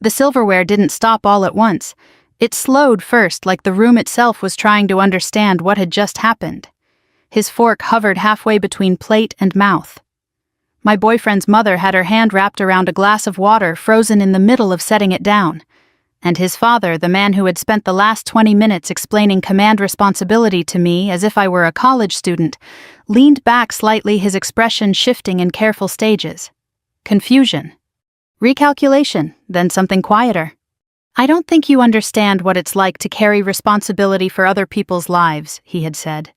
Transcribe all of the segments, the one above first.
The silverware didn't stop all at once. It slowed first, like the room itself was trying to understand what had just happened. His fork hovered halfway between plate and mouth. My boyfriend's mother had her hand wrapped around a glass of water frozen in the middle of setting it down. And his father, the man who had spent the last 20 minutes explaining command responsibility to me as if I were a college student, leaned back slightly, his expression shifting in careful stages. Confusion. Recalculation, then something quieter. "I don't think you understand what it's like to carry responsibility for other people's lives," he had said.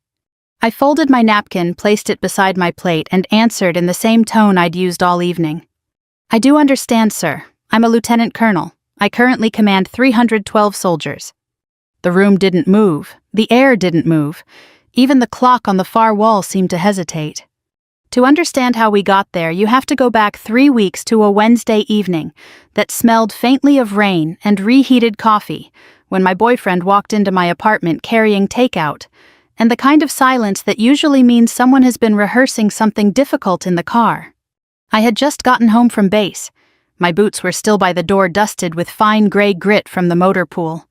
I folded my napkin, placed it beside my plate, and answered in the same tone I'd used all evening. "I do understand, sir. I'm a lieutenant colonel. I currently command 312 soldiers." The room didn't move. The air didn't move. Even the clock on the far wall seemed to hesitate. To understand how we got there, you have to go back 3 weeks to a Wednesday evening that smelled faintly of rain and reheated coffee when my boyfriend walked into my apartment carrying takeout, and the kind of silence that usually means someone has been rehearsing something difficult in the car. I had just gotten home from base. My boots were still by the door, dusted with fine gray grit from the motor pool.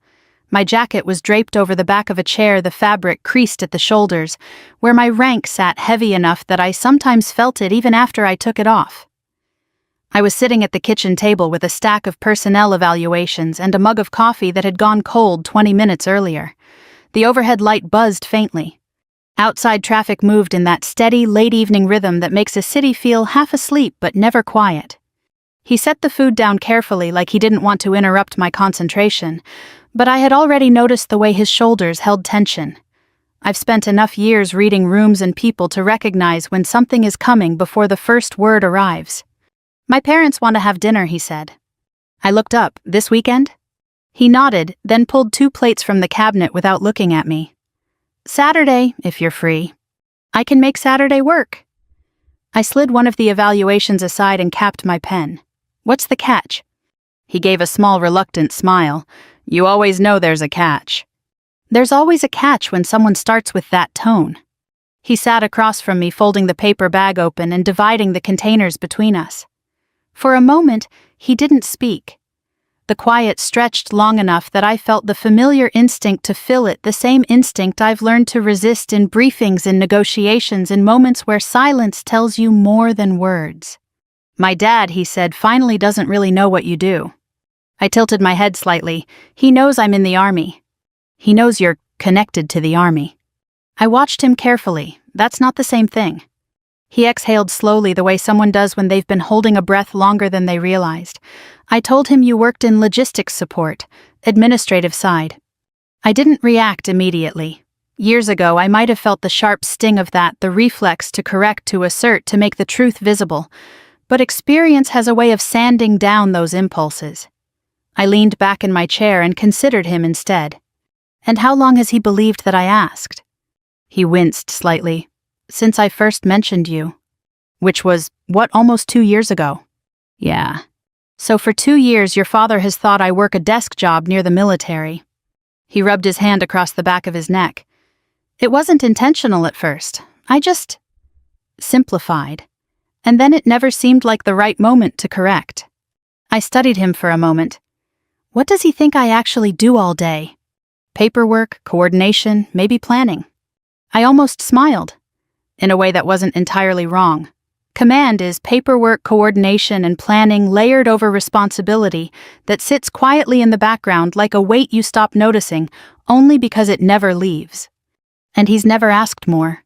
My jacket was draped over the back of a chair, the fabric creased at the shoulders, where my rank sat heavy enough that I sometimes felt it even after I took it off. I was sitting at the kitchen table with a stack of personnel evaluations and a mug of coffee that had gone cold 20 minutes earlier. The overhead light buzzed faintly. Outside traffic moved in that steady, late-evening rhythm that makes a city feel half asleep but never quiet. He set the food down carefully, like he didn't want to interrupt my concentration, but I had already noticed the way his shoulders held tension. I've spent enough years reading rooms and people to recognize when something is coming before the first word arrives. "My parents want to have dinner," he said. I looked up. "This weekend?" He nodded, then pulled 2 plates from the cabinet without looking at me. "Saturday, if you're free." "I can make Saturday work." I slid one of the evaluations aside and capped my pen. "What's the catch?" He gave a small, reluctant smile. "You always know there's a catch." There's always a catch when someone starts with that tone. He sat across from me, folding the paper bag open and dividing the containers between us. For a moment, he didn't speak. The quiet stretched long enough that I felt the familiar instinct to fill it, the same instinct I've learned to resist in briefings and negotiations, in moments where silence tells you more than words. "My dad," he said, "finally doesn't really know what you do." I tilted my head slightly. "He knows I'm in the Army." "He knows you're connected to the Army." I watched him carefully. "That's not the same thing." He exhaled slowly, the way someone does when they've been holding a breath longer than they realized. "I told him you worked in logistics support, administrative side." I didn't react immediately. Years ago, I might have felt the sharp sting of that, the reflex to correct, to assert, to make the truth visible. But experience has a way of sanding down those impulses. I leaned back in my chair and considered him instead. "And how long has he believed that?" I asked. He winced slightly. "Since I first mentioned you." "Which was, what, almost 2 years ago?" "Yeah." "So for 2 years your father has thought I work a desk job near the military." He rubbed his hand across the back of his neck. "It wasn't intentional at first. I just simplified. And then it never seemed like the right moment to correct." I studied him for a moment. "What does he think I actually do all day?" "Paperwork, coordination, maybe planning." I almost smiled. In a way that wasn't entirely wrong. Command is paperwork, coordination, and planning layered over responsibility that sits quietly in the background like a weight you stop noticing only because it never leaves. And he's never asked more.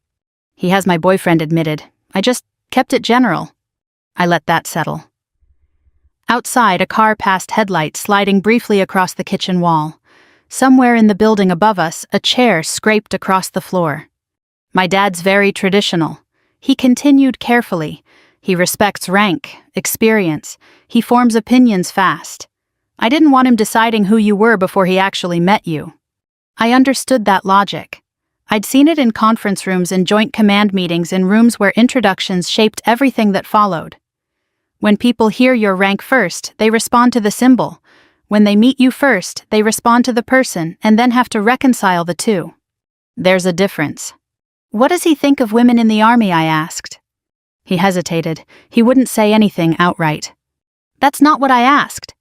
He has, my boyfriend admitted. I just kept it general. I let that settle. Outside, a car passed headlights sliding briefly across the kitchen wall. Somewhere in the building above us, a chair scraped across the floor. "My dad's very traditional." He continued carefully. "He respects rank, experience. He forms opinions fast. I didn't want him deciding who you were before he actually met you." I understood that logic. I'd seen it in conference rooms and joint command meetings, in rooms where introductions shaped everything that followed. When people hear your rank first, they respond to the symbol. When they meet you first, they respond to the person and then have to reconcile the two. There's a difference. "What does he think of women in the Army?" I asked. He hesitated. He wouldn't say anything outright. "That's not what I asked."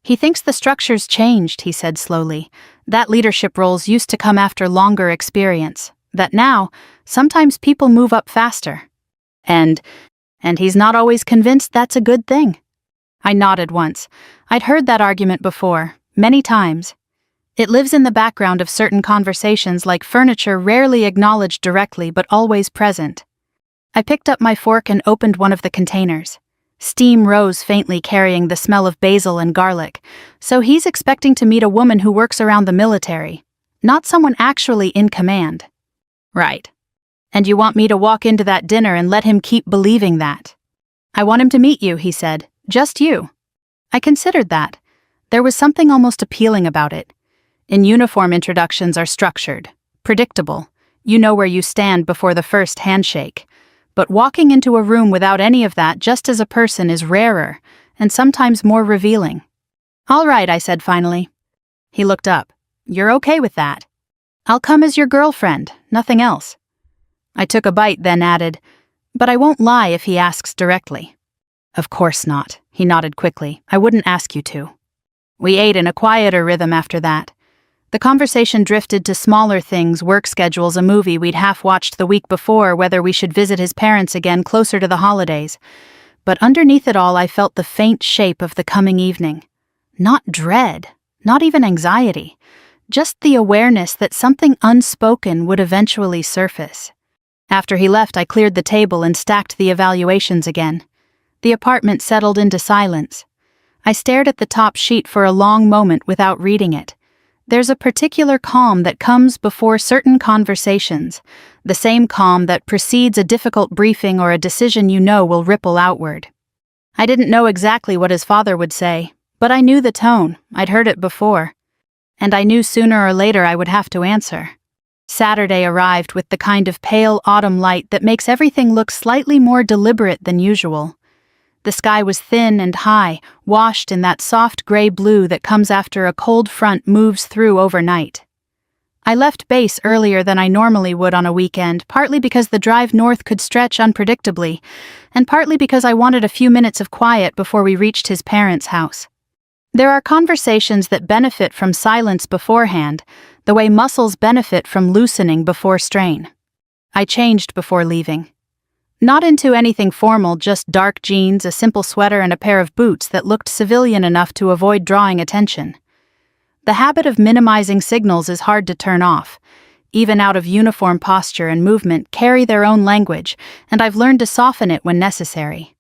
He thinks the structure's changed, he said slowly. That leadership roles used to come after longer experience. That now, sometimes people move up faster. And he's not always convinced that's a good thing. I nodded once. I'd heard that argument before, many times. It lives in the background of certain conversations, like furniture rarely acknowledged directly but always present. I picked up my fork and opened one of the containers. Steam rose faintly, carrying the smell of basil and garlic. So he's expecting to meet a woman who works around the military, not someone actually in command. Right. And you want me to walk into that dinner and let him keep believing that? I want him to meet you, he said. Just you. I considered that. There was something almost appealing about it. In uniform, introductions are structured, predictable. You know where you stand before the first handshake. But walking into a room without any of that just as a person is rarer, and sometimes more revealing. All right, I said finally. He looked up. You're okay with that? I'll come as your girlfriend, nothing else. I took a bite, then added, but I won't lie if he asks directly. Of course not, he nodded quickly. I wouldn't ask you to. We ate in a quieter rhythm after that. The conversation drifted to smaller things, work schedules, a movie we'd half-watched the week before, whether we should visit his parents again closer to the holidays. But underneath it all, I felt the faint shape of the coming evening. Not dread, not even anxiety, just the awareness that something unspoken would eventually surface. After he left, I cleared the table and stacked the evaluations again. The apartment settled into silence. I stared at the top sheet for a long moment without reading it. There's a particular calm that comes before certain conversations, the same calm that precedes a difficult briefing or a decision you know will ripple outward. I didn't know exactly what his father would say, but I knew the tone. I'd heard it before. And I knew sooner or later I would have to answer. Saturday arrived with the kind of pale autumn light that makes everything look slightly more deliberate than usual. The sky was thin and high, washed in that soft gray blue that comes after a cold front moves through overnight. I left base earlier than I normally would on a weekend, partly because the drive north could stretch unpredictably, and partly because I wanted a few minutes of quiet before we reached his parents' house. There are conversations that benefit from silence beforehand, the way muscles benefit from loosening before strain. I changed before leaving. Not into anything formal, just dark jeans, a simple sweater, and a pair of boots that looked civilian enough to avoid drawing attention. The habit of minimizing signals is hard to turn off. Even out of uniform, posture and movement carry their own language, and I've learned to soften it when necessary.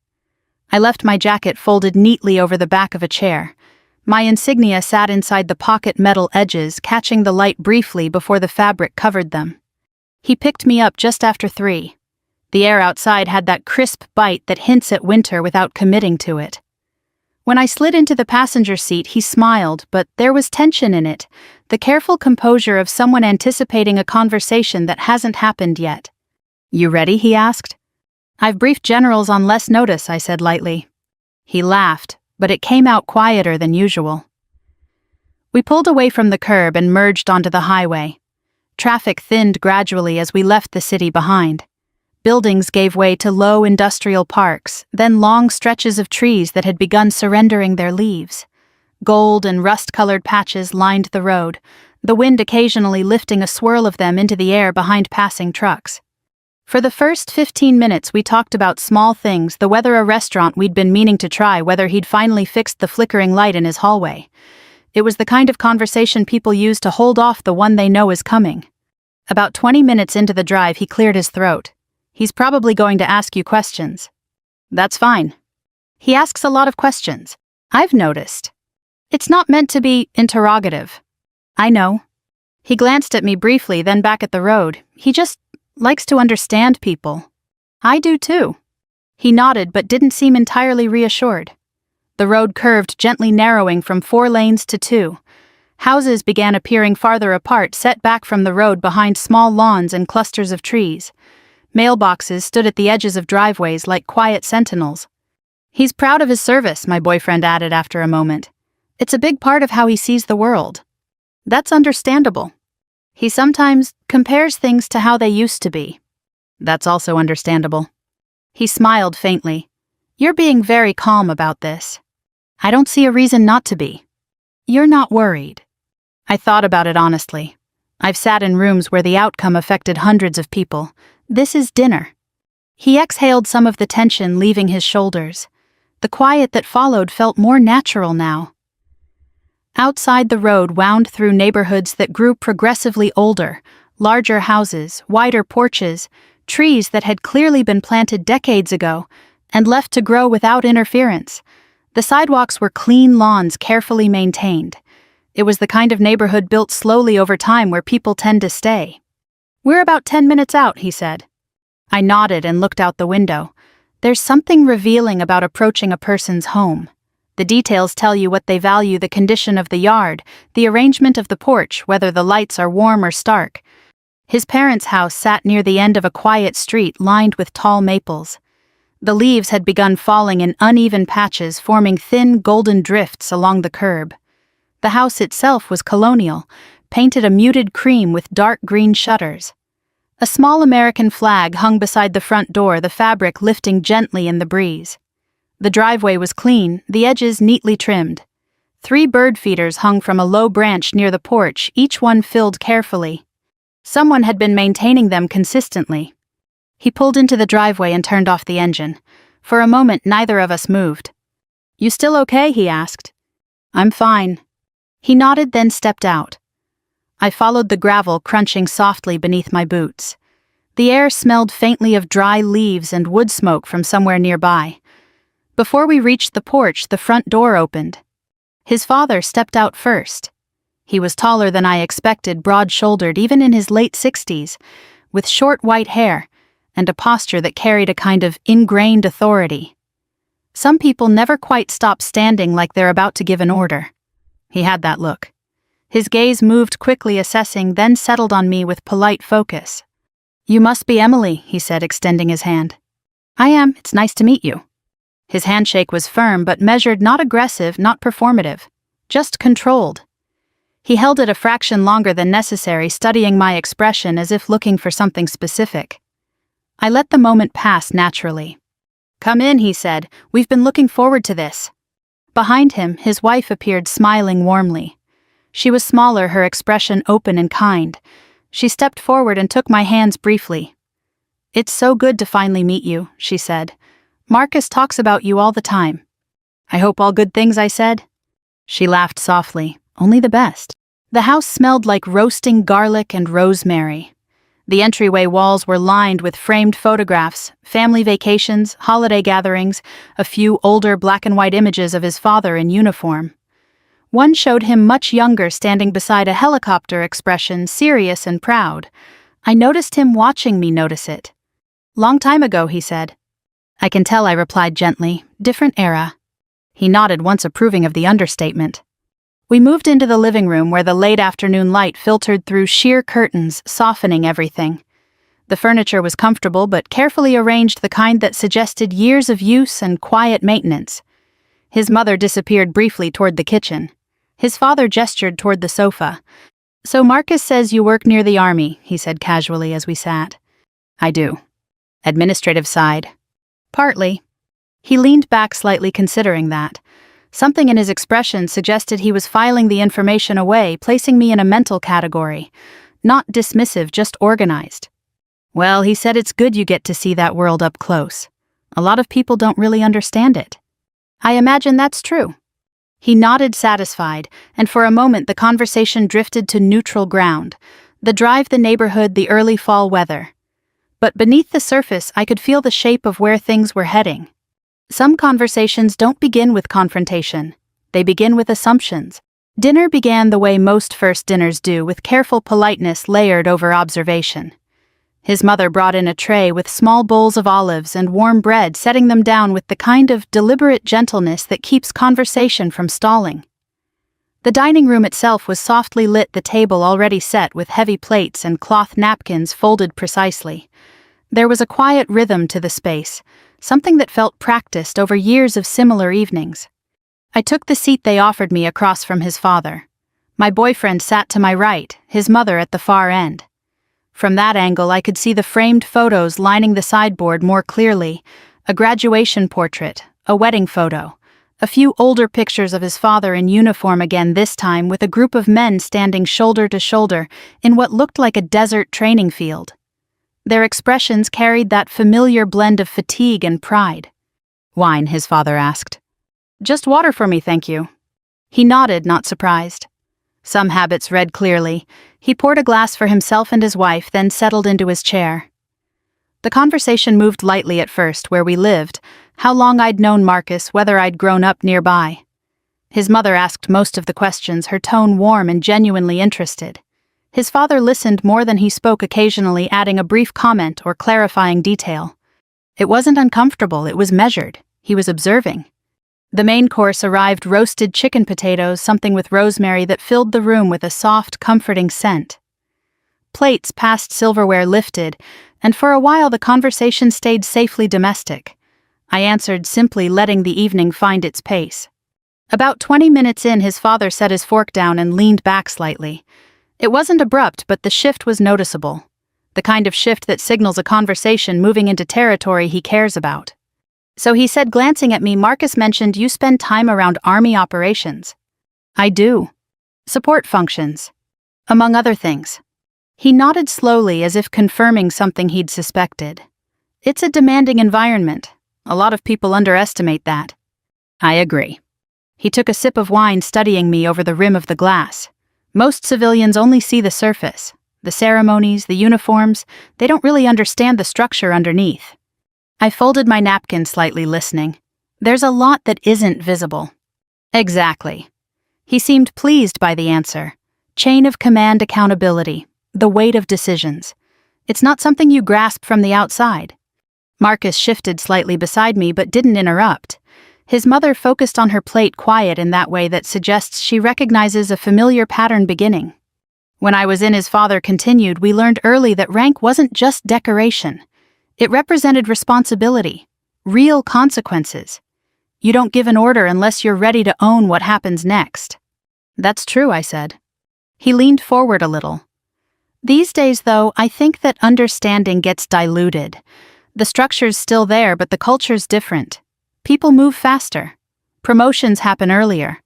I left my jacket folded neatly over the back of a chair. My insignia sat inside the pocket metal edges, catching the light briefly before the fabric covered them. He picked me up just after 3. The air outside had that crisp bite that hints at winter without committing to it. When I slid into the passenger seat, he smiled, but there was tension in it, the careful composure of someone anticipating a conversation that hasn't happened yet. You ready? He asked. I've briefed generals on less notice, I said lightly. He laughed, but it came out quieter than usual. We pulled away from the curb and merged onto the highway. Traffic thinned gradually as we left the city behind. Buildings gave way to low industrial parks, then long stretches of trees that had begun surrendering their leaves. Gold and rust-colored patches lined the road, the wind occasionally lifting a swirl of them into the air behind passing trucks. For the first 15 minutes we talked about small things, the weather, a restaurant we'd been meaning to try, whether he'd finally fixed the flickering light in his hallway. It was the kind of conversation people use to hold off the one they know is coming. About 20 minutes into the drive he cleared his throat. He's probably going to ask you questions. That's fine. He asks a lot of questions. I've noticed. It's not meant to be interrogative. I know. He glanced at me briefly, then back at the road. He just likes to understand people. I do too. He nodded but didn't seem entirely reassured. The road curved, gently narrowing from 4 lanes to 2. Houses began appearing farther apart, set back from the road behind small lawns and clusters of trees. Mailboxes stood at the edges of driveways like quiet sentinels. He's proud of his service, my boyfriend added after a moment. It's a big part of how he sees the world. That's understandable. He sometimes compares things to how they used to be. That's also understandable. He smiled faintly. You're being very calm about this. I don't see a reason not to be. You're not worried. I thought about it honestly. I've sat in rooms where the outcome affected hundreds of people. This is dinner. He exhaled some of the tension leaving his shoulders. The quiet that followed felt more natural now. Outside the road wound through neighborhoods that grew progressively older, larger houses, wider porches, trees that had clearly been planted decades ago and left to grow without interference. The sidewalks were clean lawns carefully maintained. It was the kind of neighborhood built slowly over time where people tend to stay. "We're about 10 minutes out," he said. I nodded and looked out the window. There's something revealing about approaching a person's home. The details tell you what they value: the condition of the yard, the arrangement of the porch, whether the lights are warm or stark. His parents' house sat near the end of a quiet street lined with tall maples. The leaves had begun falling in uneven patches, forming thin golden drifts along the curb. The house itself was colonial, painted a muted cream with dark green shutters. A small American flag hung beside the front door, the fabric lifting gently in the breeze. The driveway was clean, the edges neatly trimmed. 3 bird feeders hung from a low branch near the porch, each one filled carefully. Someone had been maintaining them consistently. He pulled into the driveway and turned off the engine. For a moment, neither of us moved. "You still okay?" he asked. "I'm fine." He nodded, then stepped out. I followed the gravel crunching softly beneath my boots. The air smelled faintly of dry leaves and wood smoke from somewhere nearby. Before we reached the porch, the front door opened. His father stepped out first. He was taller than I expected, broad-shouldered, even in his late 60s, with short white hair and a posture that carried a kind of ingrained authority. Some people never quite stop standing like they're about to give an order. He had that look. His gaze moved quickly, assessing, then settled on me with polite focus. "You must be Emily," he said, extending his hand. "I am. It's nice to meet you." His handshake was firm but measured, not aggressive, not performative, just controlled. He held it a fraction longer than necessary, studying my expression as if looking for something specific. I let the moment pass naturally. "Come in," he said. "We've been looking forward to this." Behind him, his wife appeared, smiling warmly. She was smaller, her expression open and kind. She stepped forward and took my hands briefly. "It's so good to finally meet you," she said. "Marcus talks about you all the time." "I hope all good things," I said. She laughed softly. "Only the best." The house smelled like roasting garlic and rosemary. The entryway walls were lined with framed photographs, family vacations, holiday gatherings, a few older black and white images of his father in uniform. One showed him much younger, standing beside a helicopter, expression serious and proud. I noticed him watching me notice it. "Long time ago," he said. "I can tell," I replied gently. "Different era." He nodded, once approving of the understatement. We moved into the living room where the late afternoon light filtered through sheer curtains, softening everything. The furniture was comfortable but carefully arranged, the kind that suggested years of use and quiet maintenance. His mother disappeared briefly toward the kitchen. His father gestured toward the sofa. "So Marcus says you work near the army," he said casually as we sat. "I do." "Administrative side?" "Partly." He leaned back slightly, considering that. Something in his expression suggested he was filing the information away, placing me in a mental category. Not dismissive, just organized. "Well," he said, "it's good you get to see that world up close. A lot of people don't really understand it." "I imagine that's true." He nodded, satisfied, and for a moment the conversation drifted to neutral ground. The drive, the neighborhood, the early fall weather. But beneath the surface, I could feel the shape of where things were heading. Some conversations don't begin with confrontation. They begin with assumptions. Dinner began the way most first dinners do, with careful politeness layered over observation. His mother brought in a tray with small bowls of olives and warm bread, setting them down with the kind of deliberate gentleness that keeps conversation from stalling. The dining room itself was softly lit, the table already set with heavy plates and cloth napkins folded precisely. There was a quiet rhythm to the space, something that felt practiced over years of similar evenings. I took the seat they offered me across from his father. My boyfriend sat to my right, his mother at the far end. From that angle, I could see the framed photos lining the sideboard more clearly: a graduation portrait, a wedding photo, A few older pictures of his father in uniform again, this time with a group of men standing shoulder to shoulder in what looked like a desert training field. Their expressions carried that familiar blend of fatigue and pride. "Wine?" his father asked. "Just water for me, thank you." He nodded, not surprised. Some habits read clearly. He poured a glass for himself and his wife, then settled into his chair. The conversation moved lightly at first, where we lived, how long I'd known Marcus, whether I'd grown up nearby. His mother asked most of the questions, her tone warm and genuinely interested. His father listened more than he spoke, occasionally adding a brief comment or clarifying detail. It wasn't uncomfortable, it was measured. He was observing. The main course arrived: roasted chicken potatoes, something with rosemary that filled the room with a soft, comforting scent. Plates past silverware lifted, and for a while the conversation stayed safely domestic. I answered, simply letting the evening find its pace. About 20 minutes in, his father set his fork down and leaned back slightly. It wasn't abrupt, but the shift was noticeable. The kind of shift that signals a conversation moving into territory he cares about. So he said, glancing at me, "Marcus mentioned you spend time around Army operations." "I do. Support functions. Among other things." He nodded slowly, as if confirming something he'd suspected. "It's a demanding environment. A lot of people underestimate that." "I agree." He took a sip of wine, studying me over the rim of the glass. "Most civilians only see the surface. The ceremonies, the uniforms, they don't really understand the structure underneath." I folded my napkin slightly, listening. "There's a lot that isn't visible." "Exactly." He seemed pleased by the answer. "Chain of command accountability, the weight of decisions. It's not something you grasp from the outside." Marcus shifted slightly beside me but didn't interrupt. His mother focused on her plate, quiet in that way that suggests she recognizes a familiar pattern beginning. "When I was in," his father continued, "we learned early that rank wasn't just decoration. It represented responsibility, real consequences. You don't give an order unless you're ready to own what happens next." "That's true," I said. He leaned forward a little. "These days, though, I think that understanding gets diluted. The structure's still there, but the culture's different. People move faster. Promotions happen earlier,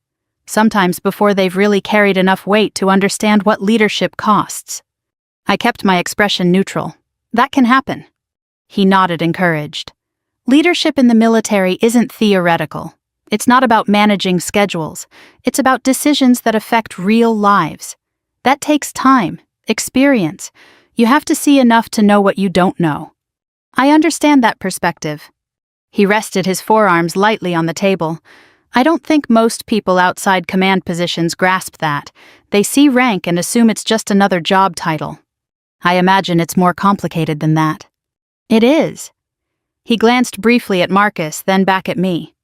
sometimes before they've really carried enough weight to understand what leadership costs." I kept my expression neutral. "That can happen." He nodded, encouraged. "Leadership in the military isn't theoretical. It's not about managing schedules. It's about decisions that affect real lives. That takes time, experience. You have to see enough to know what you don't know." "I understand that perspective." He rested his forearms lightly on the table. "I don't think most people outside command positions grasp that. They see rank and assume it's just another job title. I imagine it's more complicated than that." "It is." He glanced briefly at Marcus, then back at me.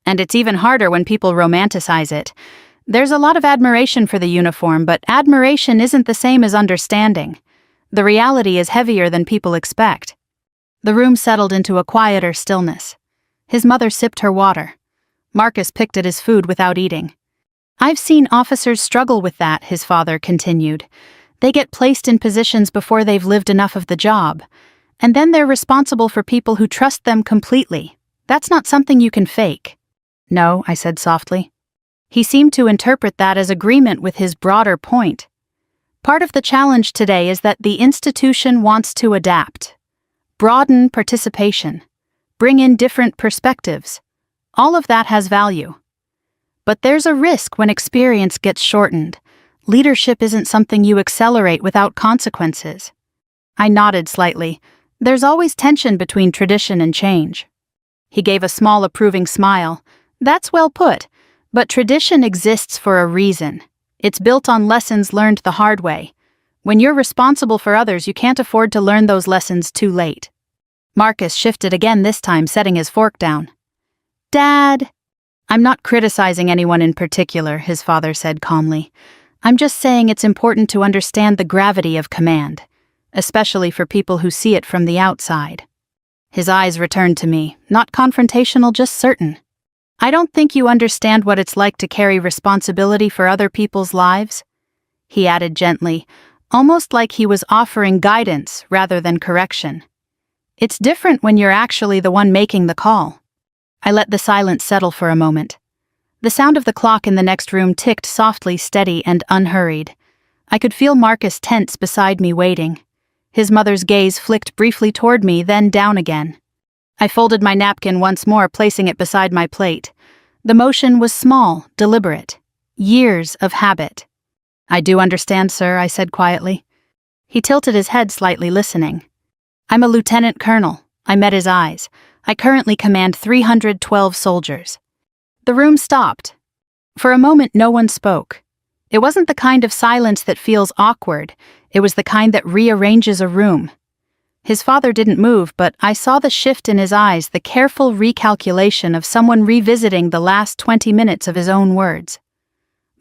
"And it's even harder when people romanticize it. There's a lot of admiration for the uniform, but admiration isn't the same as understanding. The reality is heavier than people expect." The room settled into a quieter stillness. His mother sipped her water. Marcus picked at his food without eating. "I've seen officers struggle with that," his father continued. "They get placed in positions before they've lived enough of the job. And then they're responsible for people who trust them completely. That's not something you can fake." "No," I said softly. He seemed to interpret that as agreement with his broader point. "Part of the challenge today is that the institution wants to adapt, broaden participation, bring in different perspectives. All of that has value. But there's a risk when experience gets shortened. Leadership isn't something you accelerate without consequences." I nodded slightly. "There's always tension between tradition and change." He gave a small approving smile. "That's well put, but tradition exists for a reason. It's built on lessons learned the hard way. When you're responsible for others, you can't afford to learn those lessons too late." Marcus shifted again, this time setting his fork down. "Dad." "I'm not criticizing anyone in particular," his father said calmly. "I'm just saying it's important to understand the gravity of command, especially for people who see it from the outside." His eyes returned to me, not confrontational, just certain. "I don't think you understand what it's like to carry responsibility for other people's lives," he added gently, almost like he was offering guidance rather than correction. "It's different when you're actually the one making the call." I let the silence settle for a moment. The sound of the clock in the next room ticked softly, steady, and unhurried. I could feel Marcus tense beside me, waiting. His mother's gaze flicked briefly toward me, then down again. I folded my napkin once more, placing it beside my plate. The motion was small, deliberate. Years of habit. "I do understand, sir," I said quietly. He tilted his head slightly, listening. "I'm a lieutenant colonel." I met his eyes. "I currently command 312 soldiers." The room stopped. For a moment, no one spoke. It wasn't the kind of silence that feels awkward. It was the kind that rearranges a room. His father didn't move, but I saw the shift in his eyes, the careful recalculation of someone revisiting the last 20 minutes of his own words.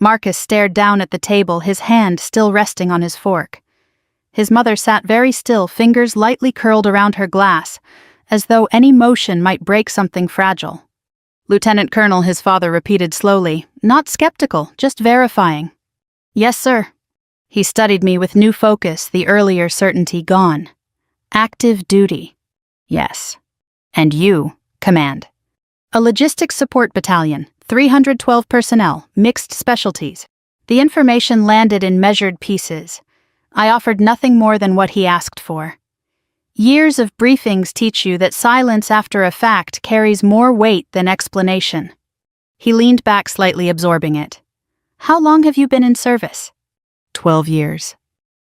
Marcus stared down at the table, his hand still resting on his fork. His mother sat very still, fingers lightly curled around her glass, as though any motion might break something fragile. "Lieutenant Colonel," his father repeated slowly, not skeptical, just verifying. "Yes, sir." He studied me with new focus, the earlier certainty gone. "Active duty." "Yes." "And you, command." "A logistics support battalion, 312 personnel, mixed specialties." The information landed in measured pieces. I offered nothing more than what he asked for. Years of briefings teach you that silence after a fact carries more weight than explanation. He leaned back slightly, absorbing it. "How long have you been in service?" 12 years.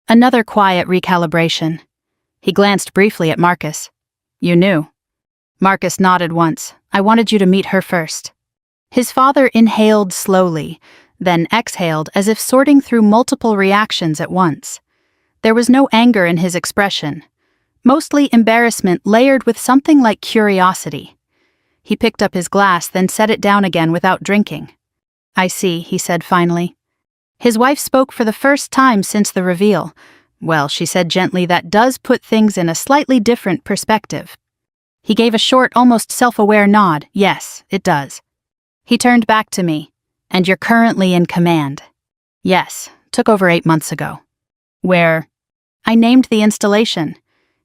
Another quiet recalibration. He glanced briefly at Marcus. "You knew?" Marcus nodded once. "I wanted you to meet her first." His father inhaled slowly, then exhaled as if sorting through multiple reactions at once. There was no anger in his expression. Mostly embarrassment layered with something like curiosity. He picked up his glass, then set it down again without drinking. "I see," he said finally. His wife spoke for the first time since the reveal. "Well," she said gently, "that does put things in a slightly different perspective." He gave a short, almost self-aware nod. "Yes, it does." He turned back to me. "And you're currently in command?" "Yes, took over 8 months ago." "Where?" I named the installation.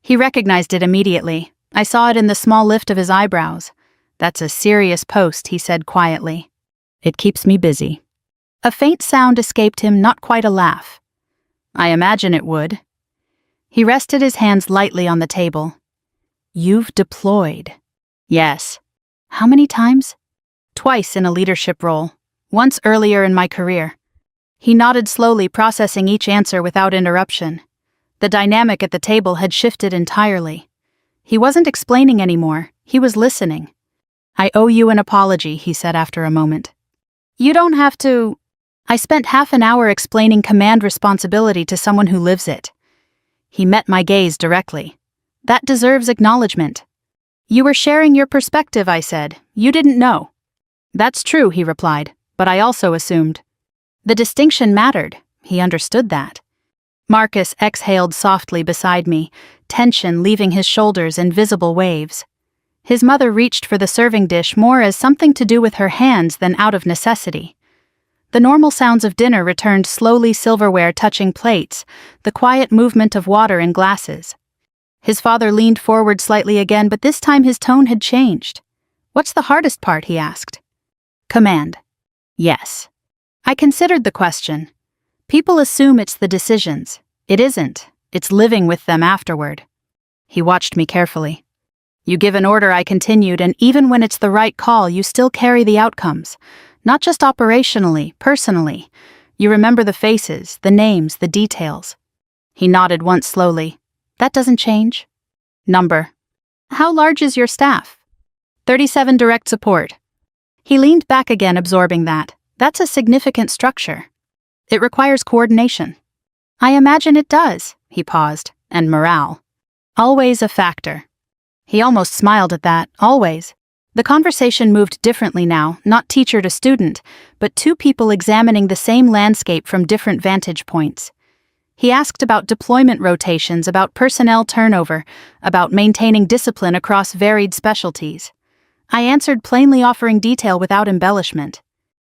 He recognized it immediately. I saw it in the small lift of his eyebrows. "That's a serious post," he said quietly. "It keeps me busy." A faint sound escaped him, not quite a laugh. "I imagine it would." He rested his hands lightly on the table. "You've deployed." "Yes." "How many times?" "Twice in a leadership role. Once earlier in my career." He nodded slowly, processing each answer without interruption. The dynamic at the table had shifted entirely. He wasn't explaining anymore, he was listening. "I owe you an apology," he said after a moment. "You don't have to." I spent half an hour explaining command responsibility to someone who lives it. He met my gaze directly. "That deserves acknowledgement." "You were sharing your perspective," I said. "You didn't know." "That's true," he replied, "but I also assumed." The distinction mattered. He understood that. Marcus exhaled softly beside me, tension leaving his shoulders in visible waves. His mother reached for the serving dish more as something to do with her hands than out of necessity. The normal sounds of dinner returned, slowly, silverware touching plates, the quiet movement of water in glasses. His father leaned forward slightly again, but this time his tone had changed. "What's the hardest part?" he asked. "Command." "Yes." I considered the question. People assume it's the decisions. It isn't. It's living with them afterward. He watched me carefully. "You give an order," I continued, "and even when it's the right call, you still carry the outcomes. Not just operationally, personally. You remember the faces, the names, the details." He nodded once slowly. "That doesn't change." "Number." "How large is your staff?" 37 direct support." He leaned back again, absorbing that. "That's a significant structure. It requires coordination." "I imagine it does," he paused, "and morale. Always a factor." He almost smiled at that, always. The conversation moved differently now, not teacher to student, but two people examining the same landscape from different vantage points. He asked about deployment rotations, about personnel turnover, about maintaining discipline across varied specialties. I answered plainly, offering detail without embellishment.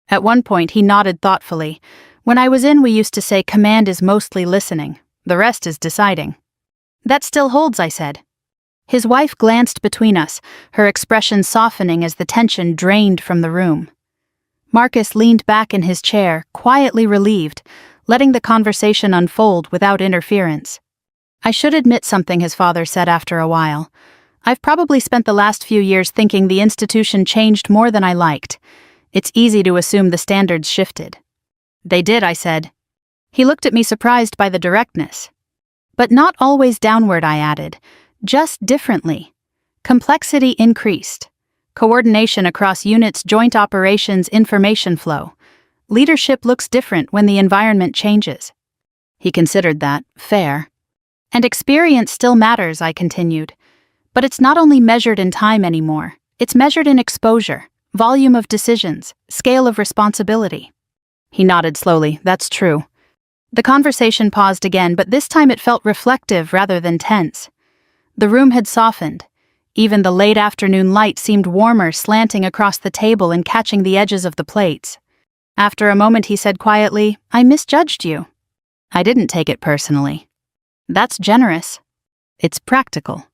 At one point, he nodded thoughtfully. "When I was in, we used to say command is mostly listening. The rest is deciding." "That still holds," I said. His wife glanced between us, her expression softening as the tension drained from the room. Marcus leaned back in his chair, quietly relieved, letting the conversation unfold without interference. "I should admit something," his father said after a while. "I've probably spent the last few years thinking the institution changed more than I liked. It's easy to assume the standards shifted." "They did," I said. He looked at me surprised by the directness. "But not always downward," I added. "Just differently. Complexity increased. Coordination across units, joint operations, information flow. Leadership looks different when the environment changes." He considered that fair. "And experience still matters," I continued. "But it's not only measured in time anymore. It's measured in exposure, volume of decisions, scale of responsibility." He nodded slowly. "That's true." The conversation paused again, but this time it felt reflective rather than tense. The room had softened. Even the late afternoon light seemed warmer, slanting across the table and catching the edges of the plates. After a moment he said quietly, "I misjudged you." I didn't take it personally. "That's generous." "It's practical."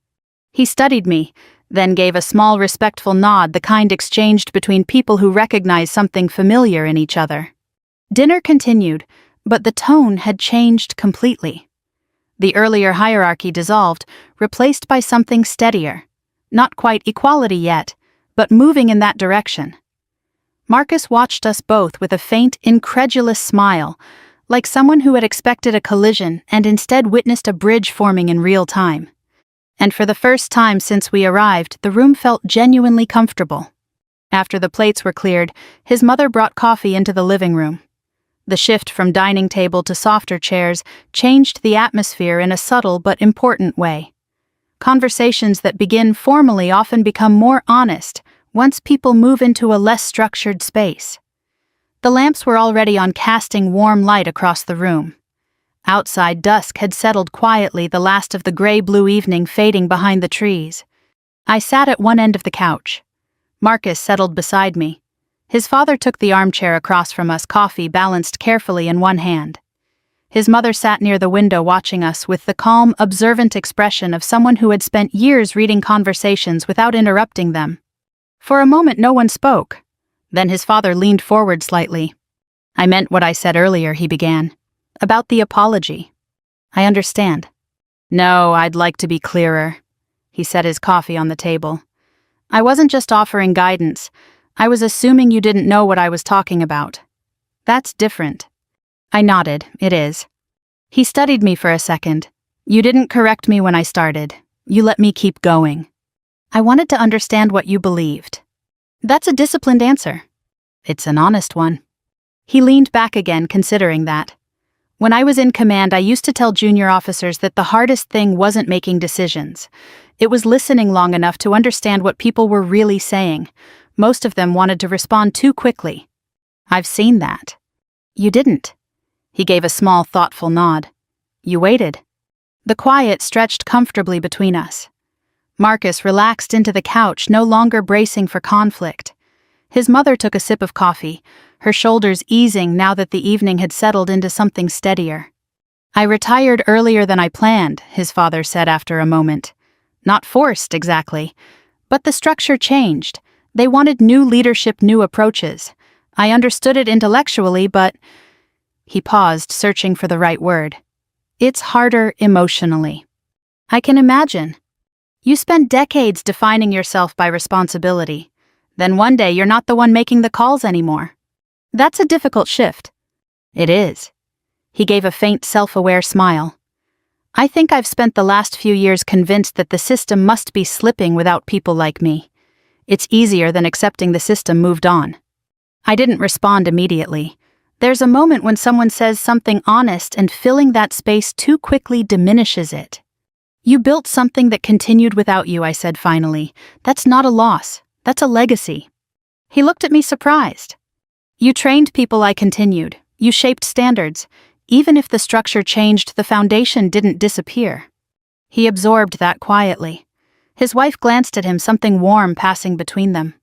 He studied me, then gave a small respectful nod, the kind exchanged between people who recognize something familiar in each other. Dinner continued, but the tone had changed completely. The earlier hierarchy dissolved, replaced by something steadier. Not quite equality yet, but moving in that direction. Marcus watched us both with a faint, incredulous smile, like someone who had expected a collision and instead witnessed a bridge forming in real time. And for the first time since we arrived, the room felt genuinely comfortable. After the plates were cleared, his mother brought coffee into the living room. The shift from dining table to softer chairs changed the atmosphere in a subtle but important way. Conversations that begin formally often become more honest once people move into a less structured space. The lamps were already on, casting warm light across the room. Outside, dusk had settled quietly, the last of the gray-blue evening fading behind the trees. I sat at one end of the couch. Marcus settled beside me. His father took the armchair across from us, coffee balanced carefully in one hand. His mother sat near the window watching us with the calm, observant expression of someone who had spent years reading conversations without interrupting them. For a moment no one spoke. Then his father leaned forward slightly. "I meant what I said earlier," he began. "About the apology." "I understand." "No, I'd like to be clearer." He set his coffee on the table. "I wasn't just offering guidance. I was assuming you didn't know what I was talking about." "That's different." I nodded. "It is." He studied me for a second. "You didn't correct me when I started. You let me keep going. I wanted to understand what you believed." "That's a disciplined answer." "It's an honest one." He leaned back again, considering that. "When I was in command, I used to tell junior officers that the hardest thing wasn't making decisions. It was listening long enough to understand what people were really saying. Most of them wanted to respond too quickly. I've seen that." "You didn't." He gave a small, thoughtful nod. "You waited." The quiet stretched comfortably between us. Marcus relaxed into the couch, no longer bracing for conflict. His mother took a sip of coffee, her shoulders easing now that the evening had settled into something steadier. "I retired earlier than I planned," his father said after a moment. "Not forced, exactly. But the structure changed. They wanted new leadership, new approaches. I understood it intellectually, but—" He paused, searching for the right word. "It's harder emotionally." "I can imagine. You spent decades defining yourself by responsibility. Then one day you're not the one making the calls anymore. That's a difficult shift." "It is." He gave a faint, self-aware smile. "I think I've spent the last few years convinced that the system must be slipping without people like me. It's easier than accepting the system moved on." I didn't respond immediately. There's a moment when someone says something honest and filling that space too quickly diminishes it. "You built something that continued without you," I said finally. "That's not a loss. That's a legacy." He looked at me surprised. "You trained people," I continued. "You shaped standards. Even if the structure changed, the foundation didn't disappear." He absorbed that quietly. His wife glanced at him, something warm passing between them.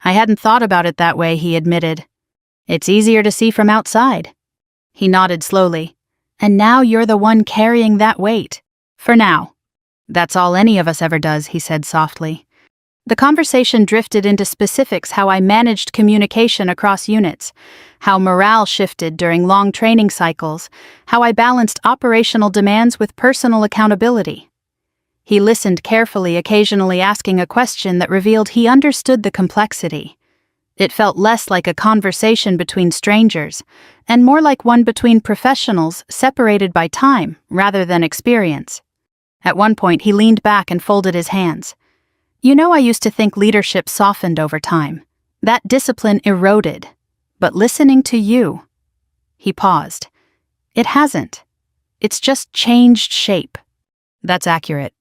"I hadn't thought about it that way," he admitted. "It's easier to see from outside." He nodded slowly. "And now you're the one carrying that weight. For now." That's all any of us ever does, he said softly. The conversation drifted into specifics: how I managed communication across units, how morale shifted during long training cycles, how I balanced operational demands with personal accountability. He listened carefully, occasionally asking a question that revealed he understood the complexity. It felt less like a conversation between strangers, and more like one between professionals separated by time rather than experience. At one point, he leaned back and folded his hands. You know, I used to think leadership softened over time. That discipline eroded. But listening to you... He paused. It hasn't. It's just changed shape. That's accurate.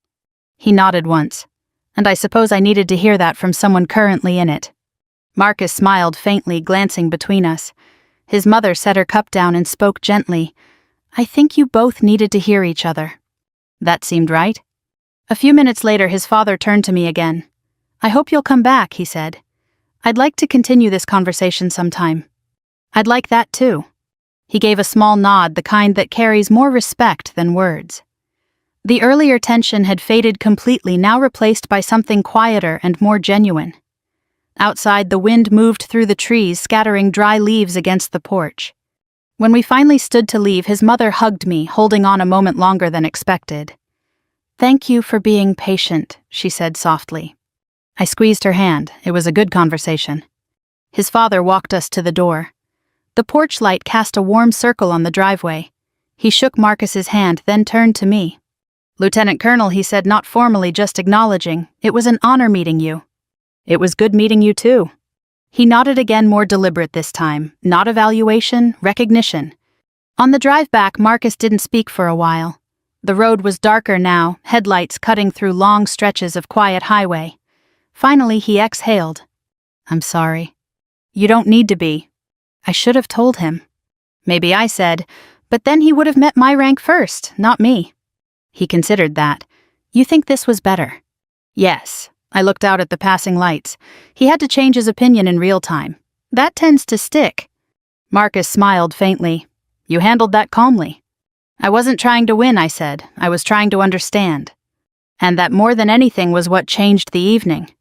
He nodded once. And I suppose I needed to hear that from someone currently in it. Marcus smiled faintly, glancing between us. His mother set her cup down and spoke gently. I think you both needed to hear each other. That seemed right. A few minutes later, his father turned to me again. I hope you'll come back, he said. I'd like to continue this conversation sometime. I'd like that too. He gave a small nod, the kind that carries more respect than words. The earlier tension had faded completely, now replaced by something quieter and more genuine. Outside, the wind moved through the trees, scattering dry leaves against the porch. When we finally stood to leave, his mother hugged me, holding on a moment longer than expected. Thank you for being patient, she said softly. I squeezed her hand. It was a good conversation. His father walked us to the door. The porch light cast a warm circle on the driveway. He shook Marcus's hand, then turned to me. Lieutenant Colonel, he said, not formally, just acknowledging. It was an honor meeting you. It was good meeting you too. He nodded again, more deliberate this time. Not evaluation, recognition. On the drive back, Marcus didn't speak for a while. The road was darker now, headlights cutting through long stretches of quiet highway. Finally, he exhaled. I'm sorry. You don't need to be. I should have told him. Maybe I said, but then he would have met my rank first, not me. He considered that. You think this was better? Yes. I looked out at the passing lights. He had to change his opinion in real time. That tends to stick. Marcus smiled faintly. You handled that calmly. I wasn't trying to win, I said. I was trying to understand. And that more than anything was what changed the evening.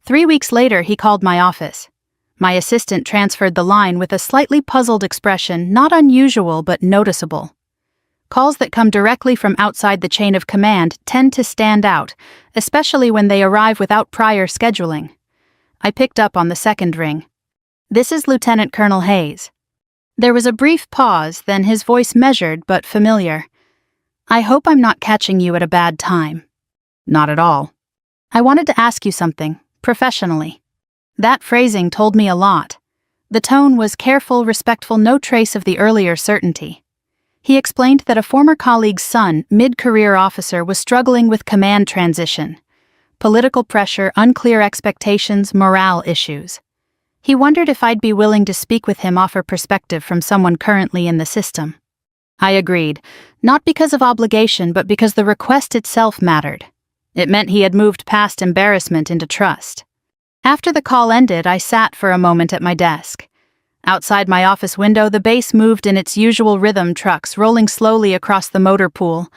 3 weeks later, he called my office. My assistant transferred the line with a slightly puzzled expression, not unusual but noticeable. Calls that come directly from outside the chain of command tend to stand out, especially when they arrive without prior scheduling. I picked up on the second ring. This is Lieutenant Colonel Hayes. There was a brief pause, then his voice measured but familiar. I hope I'm not catching you at a bad time. Not at all. I wanted to ask you something, professionally. That phrasing told me a lot. The tone was careful, respectful, no trace of the earlier certainty. He explained that a former colleague's son, mid-career officer, was struggling with command transition. Political pressure, unclear expectations, morale issues. He wondered if I'd be willing to speak with him, offer perspective from someone currently in the system. I agreed, not because of obligation, but because the request itself mattered. It meant he had moved past embarrassment into trust. After the call ended, I sat for a moment at my desk. Outside my office window, the base moved in its usual rhythm, trucks rolling slowly across the motor pool,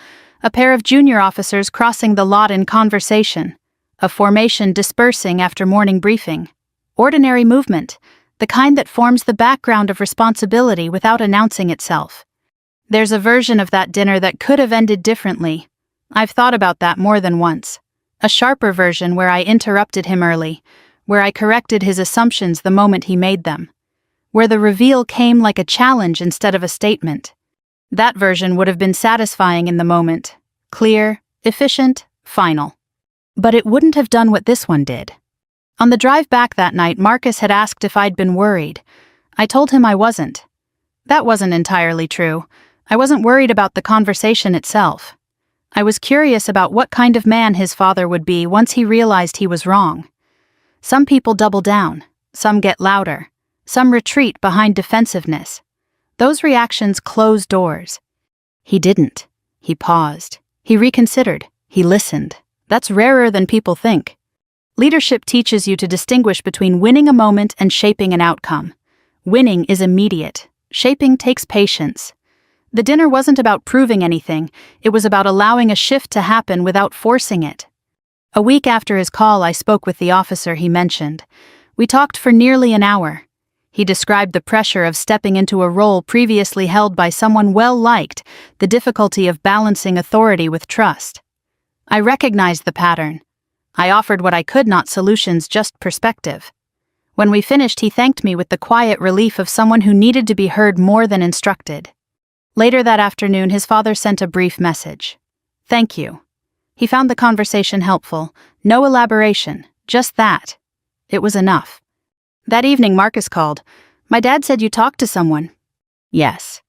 a pair of junior officers crossing the lot in conversation, a formation dispersing after morning briefing. Ordinary movement, the kind that forms the background of responsibility without announcing itself. There's a version of that dinner that could have ended differently. I've thought about that more than once. A sharper version where I interrupted him early, where I corrected his assumptions the moment he made them, where the reveal came like a challenge instead of a statement. That version would have been satisfying in the moment, clear, efficient, final. But it wouldn't have done what this one did. On the drive back that night, Marcus had asked if I'd been worried. I told him I wasn't. That wasn't entirely true. I wasn't worried about the conversation itself. I was curious about what kind of man his father would be once he realized he was wrong. Some people double down, some get louder, some retreat behind defensiveness. Those reactions close doors. He didn't. He paused. He reconsidered. He listened. That's rarer than people think. Leadership teaches you to distinguish between winning a moment and shaping an outcome. Winning is immediate. Shaping takes patience. The dinner wasn't about proving anything, it was about allowing a shift to happen without forcing it. A week after his call, I spoke with the officer he mentioned. We talked for nearly an hour. He described the pressure of stepping into a role previously held by someone well-liked, the difficulty of balancing authority with trust. I recognized the pattern. I offered what I could, not solutions, just perspective. When we finished, he thanked me with the quiet relief of someone who needed to be heard more than instructed. Later that afternoon, his father sent a brief message. "Thank you." He found the conversation helpful. No elaboration, just that. It was enough. That evening, Marcus called. "My dad said you talked to someone." "Yes."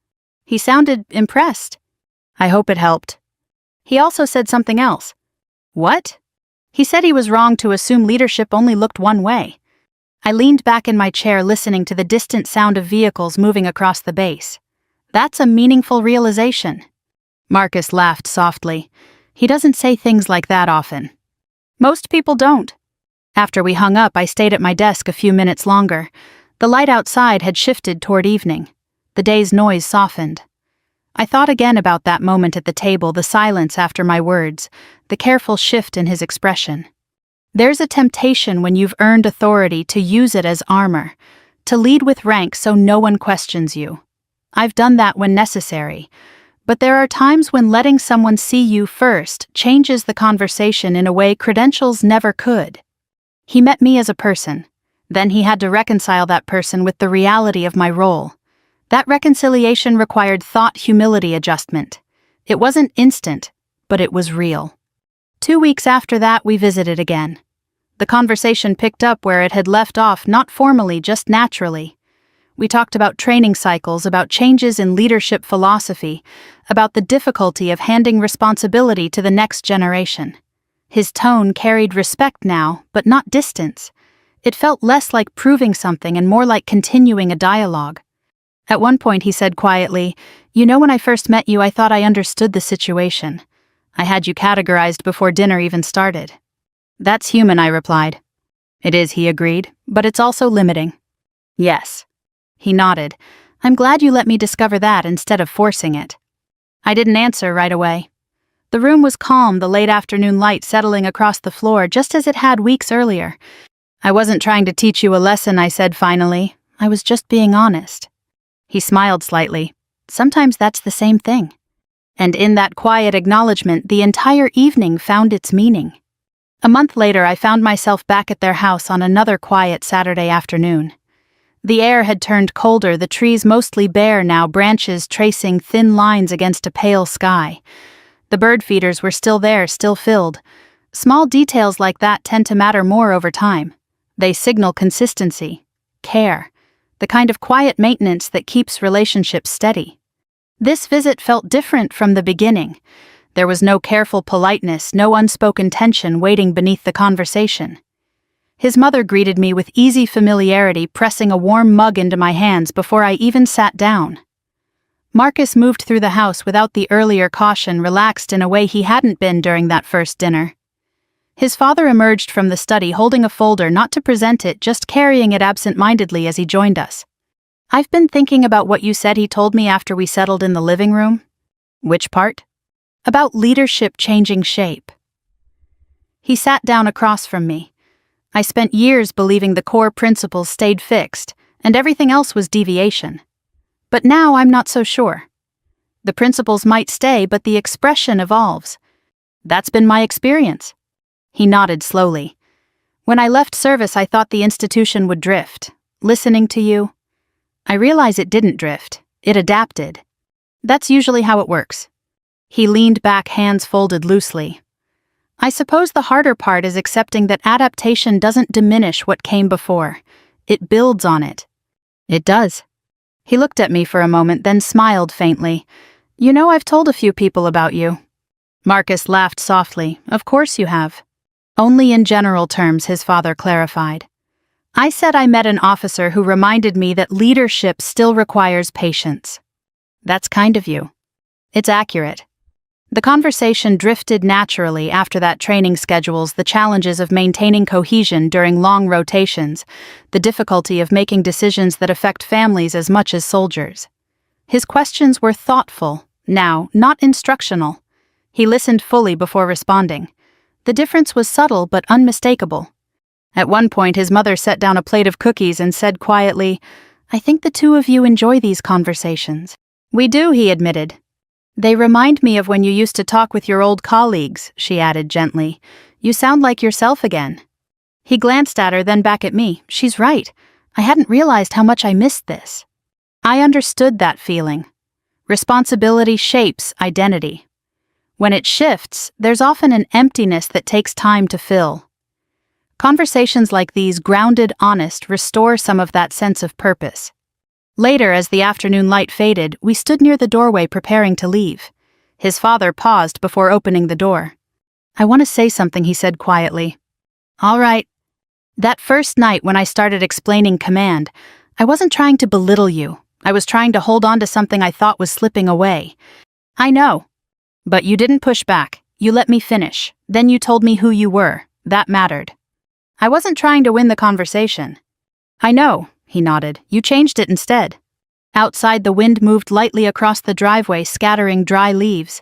He sounded impressed. "I hope it helped." He also said something else. "What?" He said he was wrong to assume leadership only looked one way. I leaned back in my chair, listening to the distant sound of vehicles moving across the base. That's a meaningful realization. Marcus laughed softly. He doesn't say things like that often. Most people don't. After we hung up, I stayed at my desk a few minutes longer. The light outside had shifted toward evening. The day's noise softened. I thought again about that moment at the table, the silence after my words, the careful shift in his expression. There's a temptation when you've earned authority to use it as armor, to lead with rank so no one questions you. I've done that when necessary, but there are times when letting someone see you first changes the conversation in a way credentials never could. He met me as a person. Then he had to reconcile that person with the reality of my role. That reconciliation required thought, humility, adjustment. It wasn't instant, but it was real. 2 weeks after that, we visited again. The conversation picked up where it had left off, not formally, just naturally. We talked about training cycles, about changes in leadership philosophy, about the difficulty of handing responsibility to the next generation. His tone carried respect now, but not distance. It felt less like proving something and more like continuing a dialogue. At one point he said quietly, "You know, when I first met you, I thought I understood the situation. I had you categorized before dinner even started." "That's human," I replied. "It is," he agreed, "but it's also limiting." "Yes." He nodded. "I'm glad you let me discover that instead of forcing it." I didn't answer right away. The room was calm, the late afternoon light settling across the floor just as it had weeks earlier. "I wasn't trying to teach you a lesson," I said finally. "I was just being honest." He smiled slightly. "Sometimes that's the same thing." And in that quiet acknowledgement, the entire evening found its meaning. A month later, I found myself back at their house on another quiet Saturday afternoon. The air had turned colder, the trees mostly bare now, branches tracing thin lines against a pale sky. The bird feeders were still there, still filled. Small details like that tend to matter more over time. They signal consistency, care, the kind of quiet maintenance that keeps relationships steady. This visit felt different from the beginning. There was no careful politeness, no unspoken tension waiting beneath the conversation. His mother greeted me with easy familiarity, pressing a warm mug into my hands before I even sat down. Marcus moved through the house without the earlier caution, relaxed in a way he hadn't been during that first dinner. His father emerged from the study holding a folder, not to present it, just carrying it absent-mindedly as he joined us. "I've been thinking about what you said," he told me after we settled in the living room. "Which part?" "About leadership changing shape." He sat down across from me. I spent years believing the core principles stayed fixed, and everything else was deviation. But now I'm not so sure. The principles might stay, but the expression evolves. That's been my experience. He nodded slowly. When I left service, I thought the institution would drift. Listening to you, I realize it didn't drift. It adapted. That's usually how it works. He leaned back, hands folded loosely. I suppose the harder part is accepting that adaptation doesn't diminish what came before. It builds on it. It does. He looked at me for a moment, then smiled faintly. "You know, I've told a few people about you." Marcus laughed softly. "Of course you have." "Only in general terms," his father clarified. "I said I met an officer who reminded me that leadership still requires patience." "That's kind of you." "It's accurate." The conversation drifted naturally after that. Training schedules, the challenges of maintaining cohesion during long rotations, the difficulty of making decisions that affect families as much as soldiers. His questions were thoughtful, now, not instructional. He listened fully before responding. The difference was subtle but unmistakable. At one point, his mother set down a plate of cookies and said quietly, "I think the two of you enjoy these conversations." "We do," he admitted. "They remind me of when you used to talk with your old colleagues," she added gently. "You sound like yourself again." He glanced at her, then back at me. She's right. I hadn't realized how much I missed this. I understood that feeling. Responsibility shapes identity. When it shifts, there's often an emptiness that takes time to fill. Conversations like these, grounded, honest, restore some of that sense of purpose. Later, as the afternoon light faded, we stood near the doorway preparing to leave. His father paused before opening the door. "I want to say something," he said quietly. "All right." That first night when I started explaining command, I wasn't trying to belittle you. I was trying to hold on to something I thought was slipping away. "I know. But you didn't push back. You let me finish. Then you told me who you were. That mattered. I wasn't trying to win the conversation." "I know," he nodded. "You changed it instead." Outside, the wind moved lightly across the driveway, scattering dry leaves.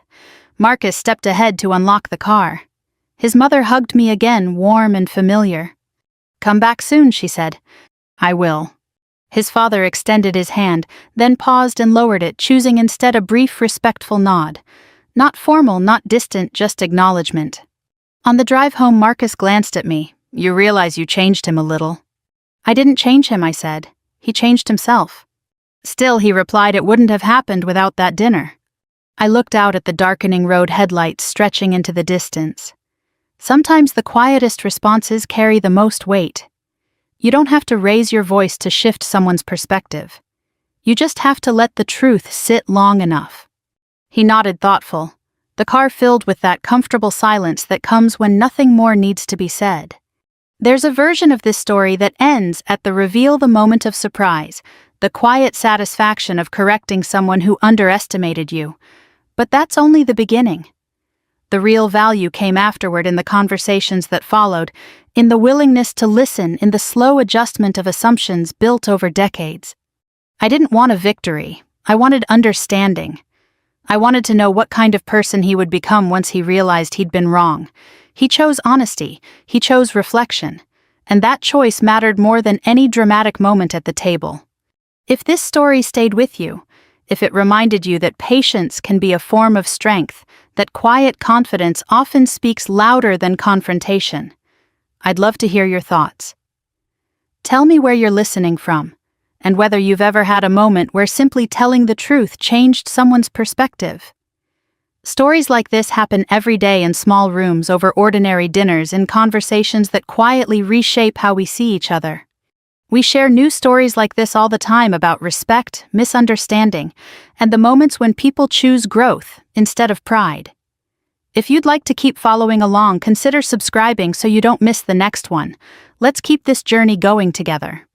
Marcus stepped ahead to unlock the car. His mother hugged me again, warm and familiar. "Come back soon," she said. "I will." His father extended his hand, then paused and lowered it, choosing instead a brief, respectful nod. Not formal, not distant, just acknowledgement. On the drive home, Marcus glanced at me. "You realize you changed him a little." "I didn't change him," I said. "He changed himself." "Still," he replied, "it wouldn't have happened without that dinner." I looked out at the darkening road headlights stretching into the distance. Sometimes the quietest responses carry the most weight. You don't have to raise your voice to shift someone's perspective. You just have to let the truth sit long enough. He nodded, thoughtful, the car filled with that comfortable silence that comes when nothing more needs to be said. There's a version of this story that ends at the reveal, the moment of surprise, the quiet satisfaction of correcting someone who underestimated you. But that's only the beginning. The real value came afterward, in the conversations that followed, in the willingness to listen, in the slow adjustment of assumptions built over decades. I didn't want a victory. I wanted understanding. I wanted to know what kind of person he would become once he realized he'd been wrong. He chose honesty. He chose reflection. And that choice mattered more than any dramatic moment at the table. If this story stayed with you, if it reminded you that patience can be a form of strength, that quiet confidence often speaks louder than confrontation, I'd love to hear your thoughts. Tell me where you're listening from, and whether you've ever had a moment where simply telling the truth changed someone's perspective. Stories like this happen every day in small rooms, over ordinary dinners, in conversations that quietly reshape how we see each other. We share new stories like this all the time, about respect, misunderstanding, and the moments when people choose growth instead of pride. If you'd like to keep following along, consider subscribing so you don't miss the next one. Let's keep this journey going together.